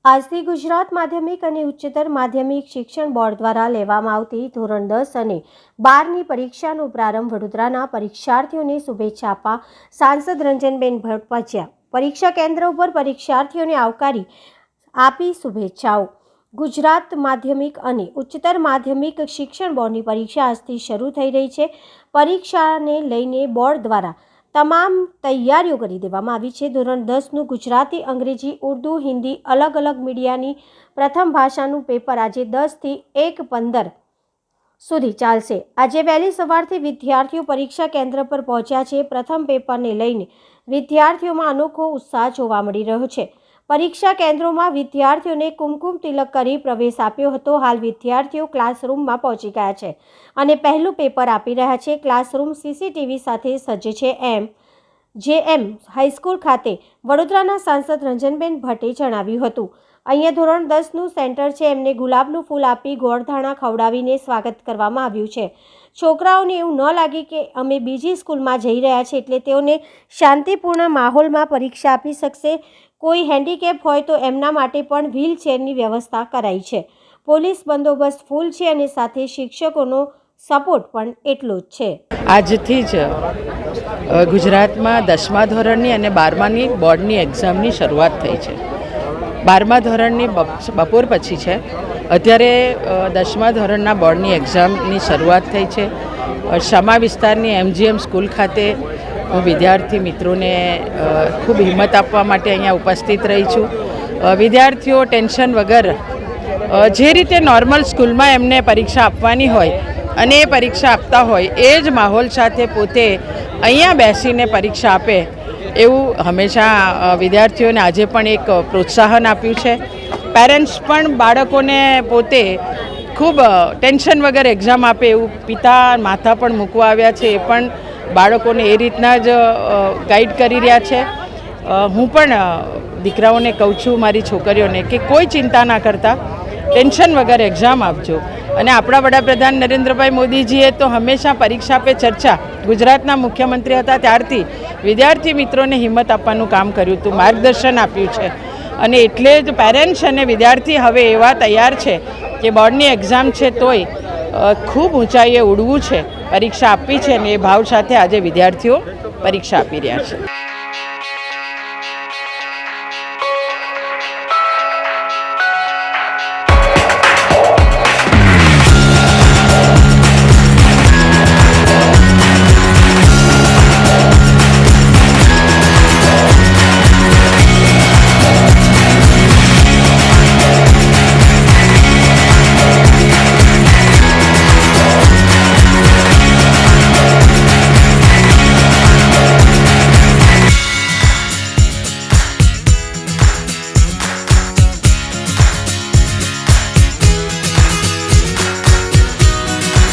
આજથી ગુજરાત માધ્યમિક અને ઉચ્ચતર માધ્યમિક શિક્ષણ બોર્ડ દ્વારા લેવામાં આવતી ધોરણ 10 અને 12ની પરીક્ષાનો પ્રારંભ વડોદરાના પરીક્ષાર્થીઓને શુભેચ્છા આપવા સાંસદ રંજનબેન ભટ્ટ પહોંચ્યા। પરીક્ષા કેન્દ્ર ઉપર પરીક્ષાર્થીઓને આવકારી આપી શુભેચ્છાઓ। ગુજરાત માધ્યમિક અને ઉચ્ચતર માધ્યમિક શિક્ષણ બોર્ડની પરીક્ષા આજથી શરૂ થઈ રહી છે। પરીક્ષાને લઈને બોર્ડ દ્વારા તમામ તૈયારીઓ કરી દેવામાં આવી છે। ધોરણ 10નું ગુજરાતી, અંગ્રેજી, ઉર્દુ, હિન્દી અલગ અલગ મીડિયાની પ્રથમ ભાષાનું પેપર આજે 10 થી 1:15 સુધી ચાલશે। આજે વહેલી સવારથી વિદ્યાર્થીઓ પરીક્ષા કેન્દ્ર પર પહોંચ્યા છે। પ્રથમ પેપરને લઈને વિદ્યાર્થીઓમાં અનોખો ઉત્સાહ જોવા મળી રહ્યો છે। પરીક્ષા કેન્દ્રોમાં વિદ્યાર્થીઓને કુમકુમ તિલક કરી પ્રવેશ આપ્યો હતો। હાલ વિદ્યાર્થીઓ ક્લાસરૂમમાં પહોંચી ગયા છે અને પહેલું પેપર આપી રહ્યા છે। ક્લાસરૂમ સીસીટીવી સાથે સજ્જ છે એમ હાઈસ્કૂલ ખાતે વડોદરાના સાંસદ રંજનબેન ભટ્ટે જણાવ્યું હતું। અહીંયા ધોરણ 10નું સેન્ટર છે। એમને ગુલાબનું ફૂલ આપી ગોળધાણા ખવડાવીને સ્વાગત કરવામાં આવ્યું છે। છોકરાઓને એવું ન લાગે કે અમે બીજી સ્કૂલમાં જઈ રહ્યા છે, એટલે તેઓને શાંતિપૂર્ણ માહોલમાં પરીક્ષા આપી શકશે। કોઈ હેન્ડીકેપ હોય તો એમના માટે પણ વ્હીલચેરની વ્યવસ્થા કરાઈ છે। પોલીસ બંદોબસ્ત ફૂલ છે અને સાથે શિક્ષકોનો સપોર્ટ પણ એટલો જ છે। આજથી જ ગુજરાતમાં 10મા ધોરણની અને 12માની બોર્ડની એક્ઝામની શરૂઆત થઈ છે। 12મા ધોરણની બપોર પછી છે। અત્યારે 10મા ધોરણના બોર્ડની એક્ઝામની શરૂઆત થઈ છે। શમા વિસ્તારની MGM સ્કૂલ ખાતે હું વિદ્યાર્થી મિત્રોને ખૂબ હિંમત આપવા માટે અહીંયા ઉપસ્થિત રહી છું। વિદ્યાર્થીઓ ટેન્શન વગર જે રીતે નોર્મલ સ્કૂલમાં એમને પરીક્ષા આપવાની હોય અને એ પરીક્ષા આપતા હોય એ જ માહોલ સાથે પોતે અહીંયા બેસીને પરીક્ષા આપે એવું હંમેશા વિદ્યાર્થીઓને આજે પણ એક પ્રોત્સાહન આપ્યું છે। પેરેન્ટ્સ પણ બાળકોને પોતે ખૂબ ટેન્શન વગર એક્ઝામ આપે એવું પિતા માતા પણ મૂકવા આવ્યા છે। એ પણ બાળકોને એ રીતના જ ગાઈડ કરી રહ્યા છે। હું પણ દીકરાઓને કહું છું, મારી છોકરીઓને, કે કોઈ ચિંતા ના કરતા ટેન્શન વગર એક્ઝામ આપજો। અને આપણા વડાપ્રધાન નરેન્દ્રભાઈ મોદીજીએ તો હંમેશા પરીક્ષા પે ચર્ચા ગુજરાતના મુખ્યમંત્રી હતા ત્યારથી વિદ્યાર્થી મિત્રોને હિંમત આપવાનું કામ કર્યું હતું, માર્ગદર્શન આપ્યું છે। અને એટલે જ પેરેન્ટ્સ અને વિદ્યાર્થી હવે એવા તૈયાર છે કે બોર્ડની એક્ઝામ છે તોય ખૂબ ઊંચાઈએ ઉડવું છે, પરીક્ષા આપવી છે, અને એ ભાવ સાથે આજે વિદ્યાર્થીઓ પરીક્ષા આપી રહ્યા છે।